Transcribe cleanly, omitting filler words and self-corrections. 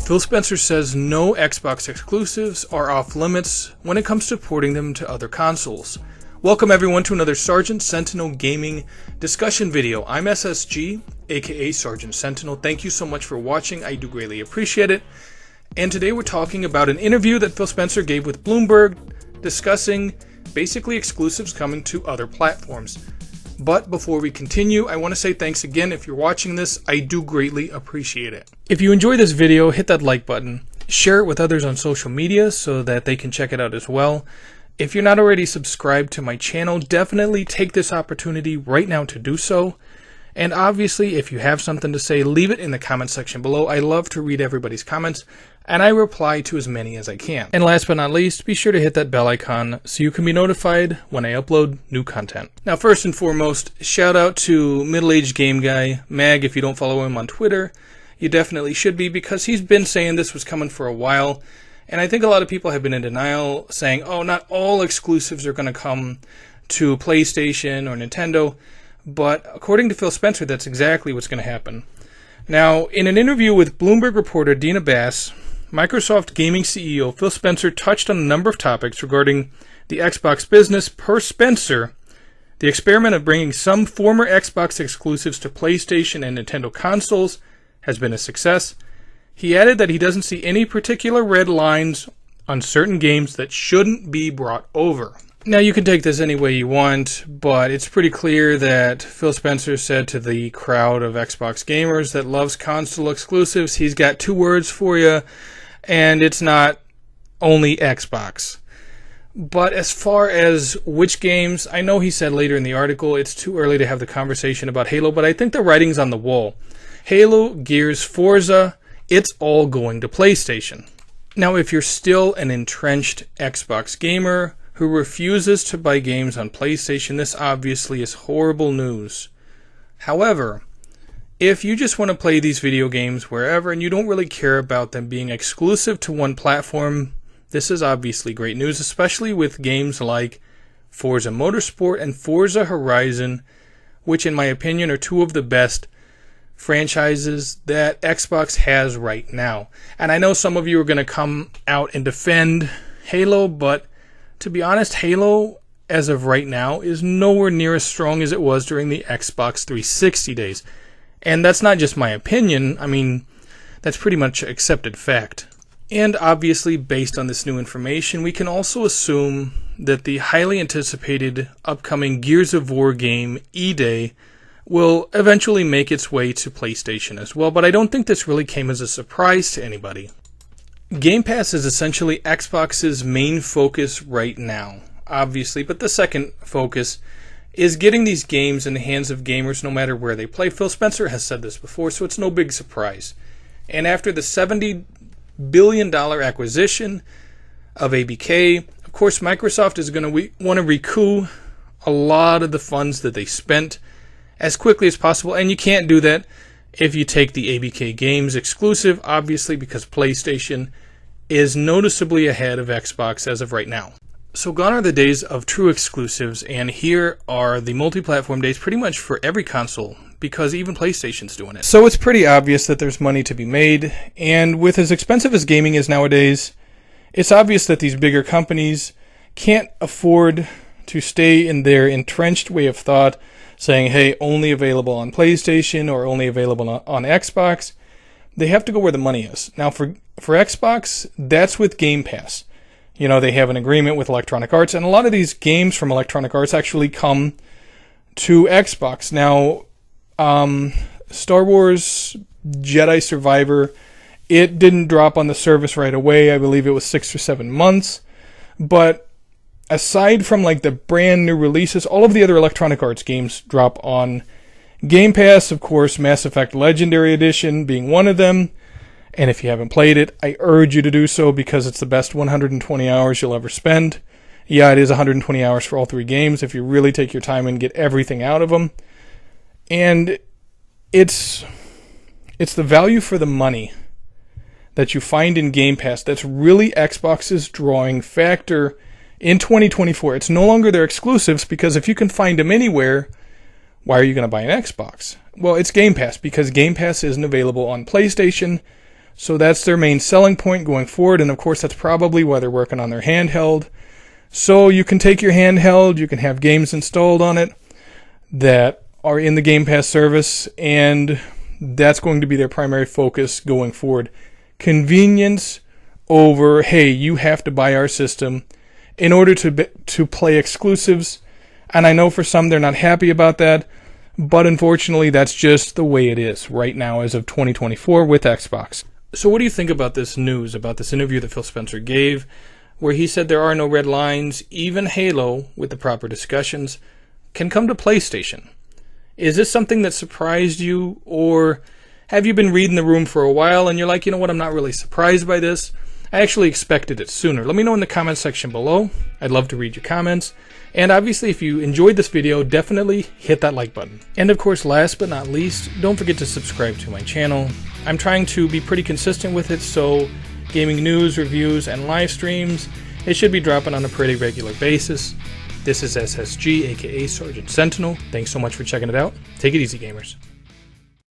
Phil Spencer says no Xbox exclusives are off limits when it comes to porting them to other consoles. Welcome everyone to another Sergeant Sentinel Gaming discussion video. I'm SSG, aka Sergeant Sentinel. Thank you so much for watching. I do greatly appreciate it. And today we're talking about an interview that Phil Spencer gave with Bloomberg discussing basically exclusives coming to other platforms. But before we continue, I want to say thanks again. If you're watching this, I do greatly appreciate it. If you enjoy this video, hit that like button. Share it with others on social media so that they can check it out as well. If you're not already subscribed to my channel, definitely take this opportunity right now to do so. And obviously, if you have something to say, leave it in the comment section below. I love to read everybody's comments, and I reply to as many as I can. And last but not least, be sure to hit that bell icon so you can be notified when I upload new content. Now, first and foremost, shout out to middle-aged game guy, Mag. If you don't follow him on Twitter, you definitely should be, because he's been saying this was coming for a while. And I think a lot of people have been in denial, saying, oh, not all exclusives are going to come to PlayStation or Nintendo. But according to Phil Spencer, that's exactly what's going to happen. Now, in an interview with Bloomberg reporter Dina Bass, Microsoft gaming CEO Phil Spencer touched on a number of topics regarding the Xbox business. Per Spencer, the experiment of bringing some former Xbox exclusives to PlayStation and Nintendo consoles has been a success. He added that he doesn't see any particular red lines on certain games that shouldn't be brought over. Now, you can take this any way you want, but it's pretty clear that Phil Spencer said to the crowd of Xbox gamers that loves console exclusives, he's got two words for you, and it's not only Xbox. But as far as which games, I know he said later in the article it's too early to have the conversation about Halo, but I think the writing's on the wall. Halo, Gears, Forza, it's all going to PlayStation. Now, if you're still an entrenched Xbox gamer who refuses to buy games on PlayStation, this obviously is horrible news. However, if you just want to play these video games wherever and you don't really care about them being exclusive to one platform, this is obviously great news, especially with games like Forza Motorsport and Forza Horizon, which in my opinion are two of the best franchises that Xbox has right now. And I know some of you are going to come out and defend Halo, but to be honest, Halo, as of right now, is nowhere near as strong as it was during the Xbox 360 days. And that's not just my opinion. I mean, that's pretty much accepted fact. And obviously, based on this new information, we can also assume that the highly anticipated upcoming Gears of War game, E-Day, will eventually make its way to PlayStation as well. But I don't think this really came as a surprise to anybody. Game Pass is essentially Xbox's main focus right now, obviously, but the second focus is getting these games in the hands of gamers no matter where they play. Phil Spencer has said this before, so it's no big surprise. And after the $70 billion acquisition of ABK, of course, Microsoft is going to want to recoup a lot of the funds that they spent as quickly as possible, and you can't do that if you take the ABK games exclusive, obviously, because PlayStation is noticeably ahead of Xbox as of right now. So gone are the days of true exclusives, and here are the multi-platform days pretty much for every console, because even PlayStation's doing it. So it's pretty obvious that there's money to be made, and with as expensive as gaming is nowadays, it's obvious that these bigger companies can't afford to stay in their entrenched way of thought, saying, hey, only available on PlayStation or only available on Xbox. They have to go where the money is. Now, for Xbox, that's with Game Pass. You know, they have an agreement with Electronic Arts, and a lot of these games from Electronic Arts actually come to Xbox. Now, Star Wars Jedi Survivor, it didn't drop on the service right away. I believe it was 6 or 7 months. But aside from like the brand new releases, all of the other Electronic Arts games drop on Game Pass. Of course, Mass Effect Legendary Edition being one of them. And if you haven't played it, I urge you to do so, because it's the best 120 hours you'll ever spend. Yeah, it is 120 hours for all three games if you really take your time and get everything out of them. And it's the value for the money that you find in Game Pass that's really Xbox's drawing factor in 2024. It's no longer their exclusives, because if you can find them anywhere, why are you going to buy an Xbox? Well, it's Game Pass, because Game Pass isn't available on PlayStation. So that's their main selling point going forward, and of course that's probably why they're working on their handheld. So you can take your handheld, you can have games installed on it that are in the Game Pass service, and that's going to be their primary focus going forward. Convenience over, hey, you have to buy our system in order to play exclusives. And I know for some they're not happy about that, but unfortunately that's just the way it is right now as of 2024 with Xbox. So what do you think about this news, about this interview that Phil Spencer gave, where he said there are no red lines, even Halo, with the proper discussions, can come to PlayStation? Is this something that surprised you, or have you been reading the room for a while and you're like, you know what, I'm not really surprised by this. I actually expected it sooner. Let me know in the comment section below. I'd love to read your comments. And obviously, if you enjoyed this video, definitely hit that like button. And of course, last but not least, don't forget to subscribe to my channel. I'm trying to be pretty consistent with it, so gaming news, reviews, and live streams, it should be dropping on a pretty regular basis. This is SSG, aka Sergeant Sentinel. Thanks so much for checking it out. Take it easy, gamers.